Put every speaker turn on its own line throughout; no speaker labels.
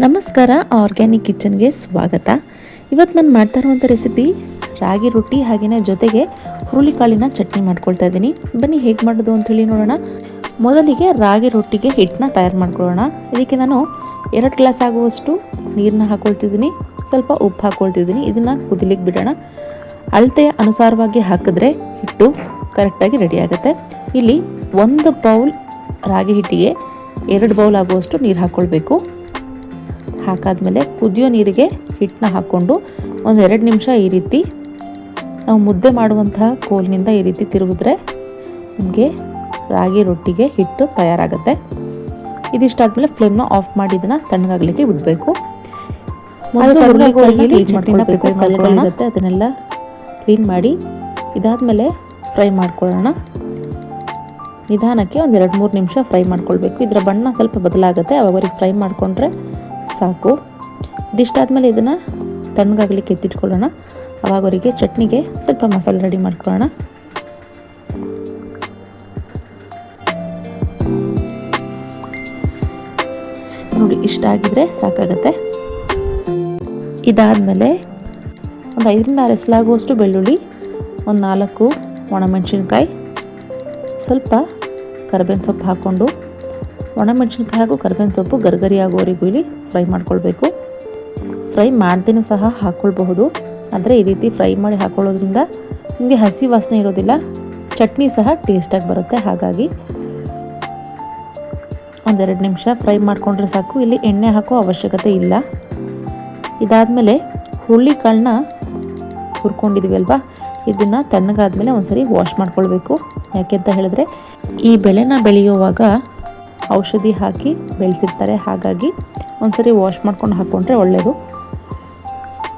ನಮಸ್ಕಾರ, ಆರ್ಗ್ಯಾನಿಕ್ ಕಿಚನ್ಗೆ ಸ್ವಾಗತ. ಇವತ್ತು ನಾನು ಮಾಡ್ತಾ ಇರುವಂಥ ರೆಸಿಪಿ ರಾಗಿ ರೊಟ್ಟಿ, ಹಾಗೆಯೇ ಜೊತೆಗೆ ಹುರುಳಿಕಾಳಿನ ಚಟ್ನಿ ಮಾಡ್ಕೊಳ್ತಾ ಇದ್ದೀನಿ. ಬನ್ನಿ ಹೇಗೆ ಮಾಡೋದು ಅಂಥೇಳಿ ನೋಡೋಣ. ಮೊದಲಿಗೆ ರಾಗಿ ರೊಟ್ಟಿಗೆ ಹಿಟ್ಟನ್ನ ತಯಾರು ಮಾಡ್ಕೊಳ್ಳೋಣ. ಇದಕ್ಕೆ ನಾನು 2 ಗ್ಲಾಸ್ ಆಗುವಷ್ಟು ನೀರನ್ನ ಹಾಕ್ಕೊಳ್ತಿದ್ದೀನಿ, ಸ್ವಲ್ಪ ಉಪ್ಪು ಹಾಕ್ಕೊಳ್ತಿದ್ದೀನಿ. ಇದನ್ನು ಕುದಿಲಿಕ್ಕೆ ಬಿಡೋಣ. ಅಳತೆಯ ಅನುಸಾರವಾಗಿ ಹಾಕಿದ್ರೆ ಹಿಟ್ಟು ಕರೆಕ್ಟಾಗಿ ರೆಡಿ ಆಗುತ್ತೆ. ಇಲ್ಲಿ 1 ಬೌಲ್ ರಾಗಿ ಹಿಟ್ಟಿಗೆ 2 ಬೌಲ್ ಆಗುವಷ್ಟು ನೀರು ಹಾಕ್ಕೊಳ್ಬೇಕು. ಹಾಕಾದ್ಮೇಲೆ ಕುದಿಯೋ ನೀರಿಗೆ ಹಿಟ್ಟನ್ನ ಹಾಕ್ಕೊಂಡು 1-2 ನಿಮಿಷ ಈ ರೀತಿ ನಾವು ಮುದ್ದೆ ಮಾಡುವಂತಹ ಕೋಲಿನಿಂದ ಈ ರೀತಿ ತಿರುಗಿದ್ರೆ ನಮಗೆ ರಾಗಿ ರೊಟ್ಟಿಗೆ ಹಿಟ್ಟು ತಯಾರಾಗುತ್ತೆ. ಇದಿಷ್ಟಾದ್ಮೇಲೆ ಫ್ಲೇಮ್ನ ಆಫ್ ಮಾಡಿ ಇದನ್ನು ತಣ್ಣಗಾಗಲಿಕ್ಕೆ ಬಿಡಬೇಕು. ಕಲ್ಲುಗಳಿರುತ್ತೆ, ಅದನ್ನೆಲ್ಲ ಕ್ಲೀನ್ ಮಾಡಿ ಇದಾದಮೇಲೆ ಫ್ರೈ ಮಾಡ್ಕೊಳ್ಳೋಣ. ನಿಧಾನಕ್ಕೆ 1-2-3 ನಿಮಿಷ ಫ್ರೈ ಮಾಡ್ಕೊಳ್ಬೇಕು. ಇದರ ಬಣ್ಣ ಸ್ವಲ್ಪ ಬದಲಾಗುತ್ತೆ, ಅವಾಗವರೆಗೆ ಫ್ರೈ ಮಾಡಿಕೊಂಡ್ರೆ ಸಾಕು. ಇದಿಷ್ಟಾದ್ಮೇಲೆ ಇದನ್ನು ತಣ್ಣಗಾಗಲಿಕ್ಕೆ ಎತ್ತಿಟ್ಕೊಳ್ಳೋಣ. ಅವಾಗವರೆಗೆ ಚಟ್ನಿಗೆ ಸ್ವಲ್ಪ ಮಸಾಲೆ ರೆಡಿ ಮಾಡ್ಕೊಳ್ಳೋಣ. ನೋಡಿ, ಇಷ್ಟ ಆಗಿದ್ರೆ ಸಾಕಾಗುತ್ತೆ. ಇದಾದಮೇಲೆ 5-6 ಎಸಲಾಗುವಷ್ಟು ಬೆಳ್ಳುಳ್ಳಿ, 4 ಒಣಮೆಣಸಿನ್ಕಾಯಿ, ಸ್ವಲ್ಪ ಕರಿಬೇವಿನ ಸೊಪ್ಪು ಹಾಕ್ಕೊಂಡು ಒಣಮೆಣಸಿನ್ಕಾಯಿ ಹಾಗೂ ಕರಿಬೇವಿನ ಸೊಪ್ಪು ಗರ್ಗರಿ ಆಗೋವರೆಗೂ ಇಲ್ಲಿ ಫ್ರೈ ಮಾಡ್ಕೊಳ್ಬೇಕು. ಫ್ರೈ ಮಾಡ್ದೇನೂ ಸಹ ಹಾಕ್ಕೊಳ್ಬಹುದು, ಆದರೆ ಈ ರೀತಿ ಫ್ರೈ ಮಾಡಿ ಹಾಕ್ಕೊಳ್ಳೋದ್ರಿಂದ ನಿಮಗೆ ಹಸಿ ವಾಸನೆ ಇರೋದಿಲ್ಲ, ಚಟ್ನಿ ಸಹ ಟೇಸ್ಟಾಗಿ ಬರುತ್ತೆ. ಹಾಗಾಗಿ 1-2 ನಿಮಿಷ ಫ್ರೈ ಮಾಡಿಕೊಂಡ್ರೆ ಸಾಕು. ಇಲ್ಲಿ ಎಣ್ಣೆ ಹಾಕೋ ಅವಶ್ಯಕತೆ ಇಲ್ಲ. ಇದಾದಮೇಲೆ ಹುರುಳಿಕಾಳನ್ನ ಹುರ್ಕೊಂಡಿದ್ದೀವಿ ಅಲ್ವಾ, ಇದನ್ನು ತಣ್ಣಗಾದ್ಮೇಲೆ ಒಂದ್ಸರಿ ವಾಶ್ ಮಾಡ್ಕೊಳ್ಬೇಕು. ಯಾಕೆ ಅಂತ ಹೇಳಿದ್ರೆ ಈ ಬೆಳೆನ ಬೆಳೆಯುವಾಗ ಔಷಧಿ ಹಾಕಿ ಬೆಳೆಸಿರ್ತಾರೆ, ಹಾಗಾಗಿ ಒಂದ್ಸರಿ ವಾಶ್ ಮಾಡ್ಕೊಂಡು ಹಾಕ್ಕೊಂಡ್ರೆ ಒಳ್ಳೆಯದು.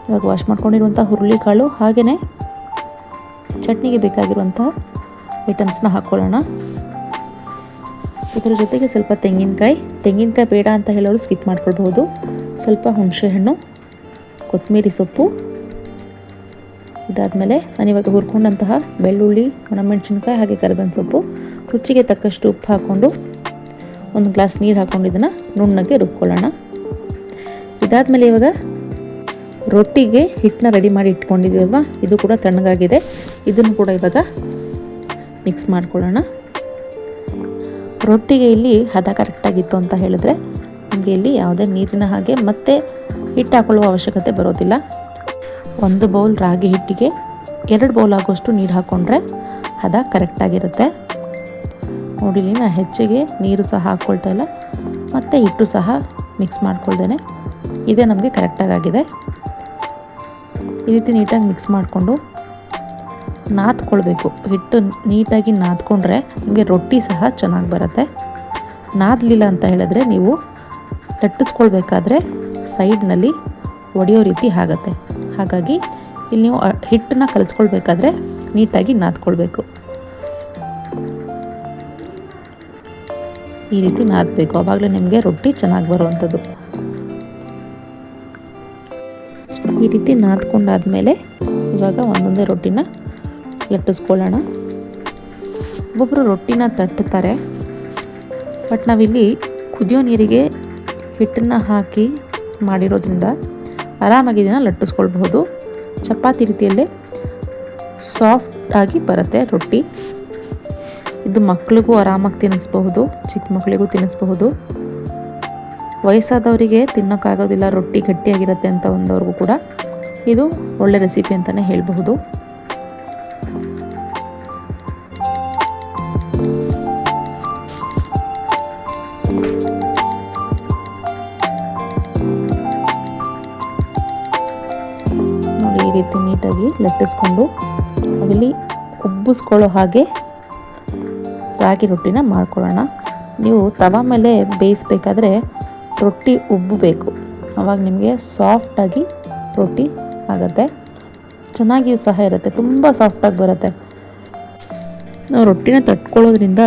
ಇವಾಗ ವಾಶ್ ಮಾಡ್ಕೊಂಡಿರುವಂಥ ಹುರುಳಿಕಾಳು ಹಾಗೆಯೇ ಚಟ್ನಿಗೆ ಬೇಕಾಗಿರುವಂಥ ಐಟಮ್ಸ್ನ ಹಾಕ್ಕೊಳ್ಳೋಣ. ಇದರ ಜೊತೆಗೆ ಸ್ವಲ್ಪ ತೆಂಗಿನಕಾಯಿ ಬೇಡ ಅಂತ ಹೇಳೋರು ಸ್ಕಿಪ್ ಮಾಡ್ಕೊಳ್ಬಹುದು. ಸ್ವಲ್ಪ ಹುಣಸೆಹಣ್ಣು, ಕೊತ್ತಂಬರಿ ಸೊಪ್ಪು. ಇದಾದಮೇಲೆ ನಾನಿವಾಗ ಹುರ್ಕೊಂಡಂತಹ ಬೆಳ್ಳುಳ್ಳಿ, ಒಣಮೆಣಸಿನ್ಕಾಯಿ ಹಾಗೆ ಕರಿಬೇವಿನ ಸೊಪ್ಪು, ರುಚಿಗೆ ತಕ್ಕಷ್ಟು ಉಪ್ಪು ಹಾಕ್ಕೊಂಡು 1 ಗ್ಲಾಸ್ ನೀರು ಹಾಕ್ಕೊಂಡು ಇದನ್ನು ನುಣ್ಣಗೆ ರುಬ್ಕೊಳ್ಳೋಣ. ಇದಾದಮೇಲೆ ಇವಾಗ ರೊಟ್ಟಿಗೆ ಹಿಟ್ಟನ್ನ ರೆಡಿ ಮಾಡಿ ಇಟ್ಕೊಂಡಿದ್ದೀವಲ್ವ, ಇದು ಕೂಡ ತಣ್ಣಗಾಗಿದೆ. ಇದನ್ನು ಕೂಡ ಇವಾಗ ಮಿಕ್ಸ್ ಮಾಡ್ಕೊಳ್ಳೋಣ. ರೊಟ್ಟಿಗೆ ಇಲ್ಲಿ ಹದ ಕರೆಕ್ಟಾಗಿತ್ತು ಅಂತ ಹೇಳಿದ್ರೆ ನಿಮಗೆ ಇಲ್ಲಿ ಯಾವುದೇ ನೀರಿನ ಹಾಗೆ ಮತ್ತೆ ಹಿಟ್ಟು ಹಾಕೊಳ್ಳುವ ಅವಶ್ಯಕತೆ ಬರೋದಿಲ್ಲ. 1 ಬೌಲ್ ರಾಗಿ ಹಿಟ್ಟಿಗೆ 2 ಬೌಲ್ ಆಗುವಷ್ಟು ನೀರು ಹಾಕ್ಕೊಂಡ್ರೆ ಹದ ಕರೆಕ್ಟಾಗಿರುತ್ತೆ. ನೋಡಿಲಿ, ನಾನು ಹೆಚ್ಚಿಗೆ ನೀರು ಸಹ ಹಾಕ್ಕೊಳ್ತಾ ಇಲ್ಲ, ಮತ್ತು ಹಿಟ್ಟು ಸಹ ಮಿಕ್ಸ್ ಮಾಡ್ಕೊಳ್ದೇನೆ ಇದೇ ನಮಗೆ ಕರೆಕ್ಟಾಗಿದೆ. ಈ ರೀತಿ ನೀಟಾಗಿ ಮಿಕ್ಸ್ ಮಾಡಿಕೊಂಡು ನಾದ್ಕೊಳ್ಬೇಕು. ಹಿಟ್ಟು ನೀಟಾಗಿ ನಾದ್ಕೊಂಡ್ರೆ ನಿಮಗೆ ರೊಟ್ಟಿ ಸಹ ಚೆನ್ನಾಗಿ ಬರುತ್ತೆ. ನಾದಲಿಲ್ಲ ಅಂತ ಹೇಳಿದ್ರೆ ನೀವು ಲಟ್ಟಿಸ್ಕೊಳ್ಬೇಕಾದ್ರೆ ಸೈಡ್ನಲ್ಲಿ ಒಡೆಯೋ ರೀತಿ ಆಗುತ್ತೆ. ಹಾಗಾಗಿ ಇಲ್ಲಿ ನೀವು ಹಿಟ್ಟನ್ನು ಕಲಿಸ್ಕೊಳ್ಬೇಕಾದ್ರೆ ನೀಟಾಗಿ ನಾದ್ಕೊಳ್ಬೇಕು. ಈ ರೀತಿ ನಾದಬೇಕು, ಆವಾಗಲೇ ನಿಮಗೆ ರೊಟ್ಟಿ ಚೆನ್ನಾಗಿ ಬರುವಂಥದ್ದು. ಈ ರೀತಿ ನಾದ್ಕೊಂಡಾದ್ಮೇಲೆ ಇವಾಗ ಒಂದೊಂದೇ ರೊಟ್ಟಿನ ಲಟ್ಟಿಸ್ಕೊಳ್ಳೋಣ. ಒಬ್ಬೊಬ್ಬರು ರೊಟ್ಟಿನ ತಟ್ಟುತ್ತಾರೆ, ಬಟ್ ನಾವಿಲ್ಲಿ ಕುದಿಯೋ ನೀರಿಗೆ ಹಿಟ್ಟನ್ನು ಹಾಕಿ ಮಾಡಿರೋದ್ರಿಂದ ಆರಾಮಾಗಿ ಇದನ್ನು ಲಟ್ಟಿಸ್ಕೊಳ್ಬಹುದು. ಚಪಾತಿ ರೀತಿಯಲ್ಲೇ ಸಾಫ್ಟಾಗಿ ಬರುತ್ತೆ ರೊಟ್ಟಿ. ಇದು ಮಕ್ಕಳಿಗೂ ಆರಾಮಾಗಿ ತಿನ್ನಿಸ್ಬಹುದು, ಚಿಕ್ಕ ಮಕ್ಕಳಿಗೂ ತಿನ್ನಿಸ್ಬಹುದು. ವಯಸ್ಸಾದವರಿಗೆ ತಿನ್ನೋಕ್ಕಾಗೋದಿಲ್ಲ, ರೊಟ್ಟಿ ಗಟ್ಟಿಯಾಗಿರುತ್ತೆ ಅಂತ ಒಂದವ್ರಿಗೂ ಕೂಡ ಇದು ಒಳ್ಳೆ ರೆಸಿಪಿ ಅಂತಲೇ ಹೇಳಬಹುದು. ನೋಡಿ, ಈ ರೀತಿ ನೀಟಾಗಿ ಲಟ್ಟಿಸ್ಕೊಂಡು ನಾವಿಲ್ಲಿ ಉಬ್ಬಿಸ್ಕೊಳ್ಳೋ ಹಾಗೆ ರಾಗಿ ರೊಟ್ಟಿನ ಮಾಡ್ಕೊಳ್ಳೋಣ. ನೀವು ತವಾ ಮೇಲೆ ಬೇಯಿಸಬೇಕಾದ್ರೆ ರೊಟ್ಟಿ ಉಬ್ಬಬೇಕು, ಆವಾಗ ನಿಮಗೆ ಸಾಫ್ಟಾಗಿ ರೊಟ್ಟಿ ಆಗುತ್ತೆ. ಚೆನ್ನಾಗಿಯೂ ಸಹ ಇರುತ್ತೆ, ತುಂಬ ಸಾಫ್ಟಾಗಿ ಬರುತ್ತೆ. ನಾವು ರೊಟ್ಟಿನ ತಟ್ಕೊಳ್ಳೋದ್ರಿಂದ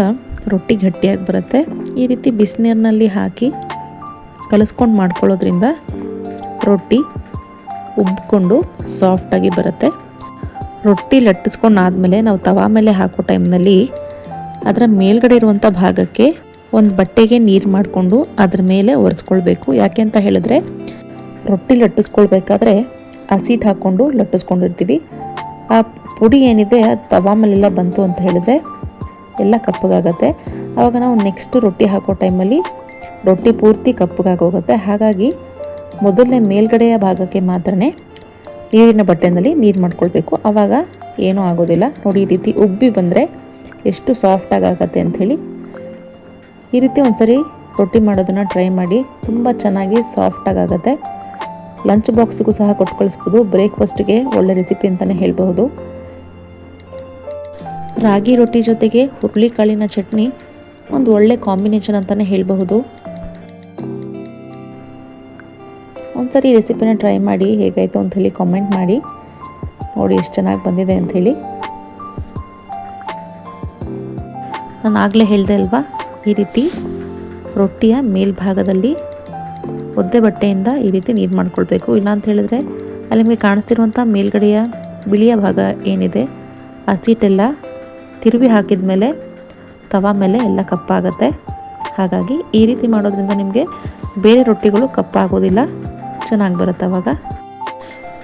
ರೊಟ್ಟಿ ಗಟ್ಟಿಯಾಗಿ ಬರುತ್ತೆ. ಈ ರೀತಿ ಬಿಸಿನೀರಿನಲ್ಲಿ ಹಾಕಿ ಕಲಿಸ್ಕೊಂಡು ಮಾಡ್ಕೊಳ್ಳೋದ್ರಿಂದ ರೊಟ್ಟಿ ಉಬ್ಬಿಕೊಂಡು ಸಾಫ್ಟಾಗಿ ಬರುತ್ತೆ. ರೊಟ್ಟಿ ಲಟ್ಟಿಸ್ಕೊಂಡು ಆದಮೇಲೆ ನಾವು ತವಾ ಮೇಲೆ ಹಾಕೋ ಟೈಮ್ನಲ್ಲಿ ಅದರ ಮೇಲ್ಗಡೆ ಇರುವಂಥ ಭಾಗಕ್ಕೆ ಒಂದು ಬಟ್ಟೆಗೆ ನೀರು ಮಾಡಿಕೊಂಡು ಅದ್ರ ಮೇಲೆ ಒರೆಸ್ಕೊಳ್ಬೇಕು. ಯಾಕೆ ಅಂತ ಹೇಳಿದ್ರೆ ರೊಟ್ಟಿ ಲಟ್ಟಿಸ್ಕೊಳ್ಬೇಕಾದ್ರೆ ಹಸಿಟ್ಟು ಹಾಕ್ಕೊಂಡು ಲಟ್ಟಿಸ್ಕೊಂಡಿರ್ತೀವಿ. ಆ ಪುಡಿ ಏನಿದೆ ಅದು ತವಾ ಮೇಲೆಲ್ಲ ಬಂತು ಅಂತ ಹೇಳಿದ್ರೆ ಎಲ್ಲ ಕಪ್ಪಗಾಗತ್ತೆ. ಆವಾಗ ನಾವು ನೆಕ್ಸ್ಟ್ ರೊಟ್ಟಿ ಹಾಕೋ ಟೈಮಲ್ಲಿ ರೊಟ್ಟಿ ಪೂರ್ತಿ ಕಪ್ಪಗಾಗೋಗುತ್ತೆ. ಹಾಗಾಗಿ ಮೊದಲನೇ ಮೇಲ್ಗಡೆಯ ಭಾಗಕ್ಕೆ ಮಾತ್ರ ನೀರಿನ ಬಟ್ಟೆನಲ್ಲಿ ನೀರು ಮಾಡ್ಕೊಳ್ಬೇಕು. ಆವಾಗ ಏನೂ ಆಗೋದಿಲ್ಲ. ನೋಡಿ, ಈ ರೀತಿ ಉಬ್ಬಿ ಬಂದರೆ ಎಷ್ಟು ಸಾಫ್ಟಾಗಿ ಆಗುತ್ತೆ ಅಂಥೇಳಿ. ಈ ರೀತಿ ಒಂದ್ಸರಿ ರೊಟ್ಟಿ ಮಾಡೋದನ್ನು ಟ್ರೈ ಮಾಡಿ, ತುಂಬ ಚೆನ್ನಾಗಿ ಸಾಫ್ಟಾಗಿ ಆಗುತ್ತೆ. ಲಂಚ್ ಬಾಕ್ಸಿಗೂ ಸಹ ಕೊಟ್ಟು ಕಳಿಸ್ಬೋದು. ಬ್ರೇಕ್ಫಾಸ್ಟ್ಗೆ ಒಳ್ಳೆ ರೆಸಿಪಿ ಅಂತಲೇ ಹೇಳ್ಬಹುದು. ರಾಗಿ ರೊಟ್ಟಿ ಜೊತೆಗೆ ಹುರುಳಿಕಾಳಿನ ಚಟ್ನಿ ಒಂದು ಒಳ್ಳೆ ಕಾಂಬಿನೇಷನ್ ಅಂತಲೇ ಹೇಳಬಹುದು. ಒಂದ್ಸರಿ ರೆಸಿಪಿನ ಟ್ರೈ ಮಾಡಿ, ಹೇಗಾಯಿತು ಅಂಥೇಳಿ ಕಾಮೆಂಟ್ ಮಾಡಿ. ನೋಡಿ ಎಷ್ಟು ಚೆನ್ನಾಗಿ ಬಂದಿದೆ ಅಂಥೇಳಿ. ನಾನು ಆಗಲೇ ಹೇಳಿದೆ ಅಲ್ವಾ, ಈ ರೀತಿ ರೊಟ್ಟಿಯ ಮೇಲ್ಭಾಗದಲ್ಲಿ ಒದ್ದೆ ಬಟ್ಟೆಯಿಂದ ಈ ರೀತಿ ನೀರು ಮಾಡ್ಕೊಳ್ಬೇಕು. ಇಲ್ಲ ಅಂತ ಹೇಳಿದ್ರೆ ಅಲ್ಲಿ ನಿಮಗೆ ಕಾಣಿಸ್ತಿರುವಂಥ ಮೇಲ್ಗಡೆಯ ಬಿಳಿಯ ಭಾಗ ಏನಿದೆ ಆ ಸೀಟೆಲ್ಲ ತಿರುವಿ ಹಾಕಿದ ಮೇಲೆ ತವಾ ಮೇಲೆ ಎಲ್ಲ ಕಪ್ಪಾಗುತ್ತೆ. ಹಾಗಾಗಿ ಈ ರೀತಿ ಮಾಡೋದ್ರಿಂದ ನಿಮಗೆ ಬೇರೆ ರೊಟ್ಟಿಗಳು ಕಪ್ಪಾಗೋದಿಲ್ಲ, ಚೆನ್ನಾಗಿ ಬರುತ್ತೆ. ಆವಾಗ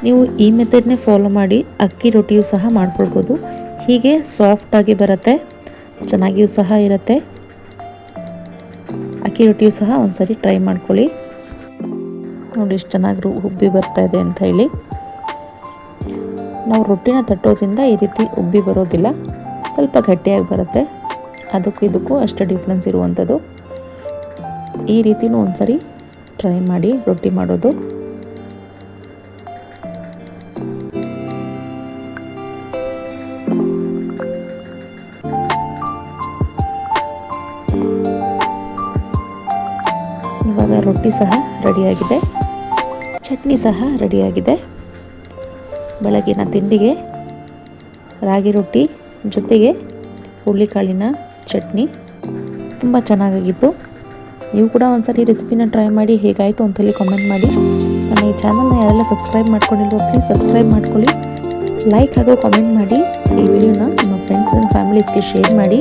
ನೀವು ಈ ಮೆಥಡ್ನೇ ಫಾಲೋ ಮಾಡಿ ಅಕ್ಕಿ ರೊಟ್ಟಿಯೂ ಸಹ ಮಾಡ್ಕೊಳ್ಬೋದು. ಹೀಗೆ ಸಾಫ್ಟಾಗಿ ಬರುತ್ತೆ, ಚೆನ್ನಾಗಿಯೂ ಸಹ ಇರುತ್ತೆ. ಅಕ್ಕಿ ರೊಟ್ಟಿಯೂ ಸಹ ಒಂದ್ಸರಿ ಟ್ರೈ ಮಾಡ್ಕೊಳ್ಳಿ. ನೋಡಿ ಎಷ್ಟು ಚೆನ್ನಾಗಿ ಉಬ್ಬಿ ಬರ್ತಾ ಇದೆ ಅಂತ ಹೇಳಿ. ನಾವು ರೊಟ್ಟಿನ ತಟ್ಟೋದ್ರಿಂದ ಈ ರೀತಿ ಉಬ್ಬಿ ಬರೋದಿಲ್ಲ, ಸ್ವಲ್ಪ ಗಟ್ಟಿಯಾಗಿ ಬರುತ್ತೆ. ಅದಕ್ಕೂ ಇದಕ್ಕೂ ಅಷ್ಟು ಡಿಫ್ರೆನ್ಸ್ ಇರುವಂಥದ್ದು. ಈ ರೀತಿನೂ ಒಂದ್ಸರಿ ಟ್ರೈ ಮಾಡಿ ರೊಟ್ಟಿ ಮಾಡೋದು. ಇವಾಗ ರೊಟ್ಟಿ ಸಹ ರೆಡಿಯಾಗಿದೆ, ಚಟ್ನಿ ಸಹ ರೆಡಿಯಾಗಿದೆ. ಬೆಳಗಿನ ತಿಂಡಿಗೆ ರಾಗಿ ರೊಟ್ಟಿ ಜೊತೆಗೆ ಹುರುಳಿಕಾಳಿನ ಚಟ್ನಿ ತುಂಬ ಚೆನ್ನಾಗಿತ್ತು. ನೀವು ಕೂಡ ಒಂದ್ಸರಿ ರೆಸಿಪಿನ ಟ್ರೈ ಮಾಡಿ, ಹೇಗಾಯಿತು ಅಂತೇಳಿ ಕಾಮೆಂಟ್ ಮಾಡಿ. ನನ್ನ ಈ ಚಾನಲ್ನ ಯಾರೆಲ್ಲ ಸಬ್ಸ್ಕ್ರೈಬ್ ಮಾಡ್ಕೊಂಡಿಲ್ವೋ ಪ್ಲೀಸ್ ಸಬ್ಸ್ಕ್ರೈಬ್ ಮಾಡ್ಕೊಳ್ಳಿ. ಲೈಕ್ ಹಾಗೂ ಕಾಮೆಂಟ್ ಮಾಡಿ. ಈ ವಿಡಿಯೋನ ನಿಮ್ಮ ಫ್ರೆಂಡ್ಸ್ ಆ್ಯಂಡ್ ಫ್ಯಾಮಿಲೀಸ್ಗೆ ಶೇರ್ ಮಾಡಿ.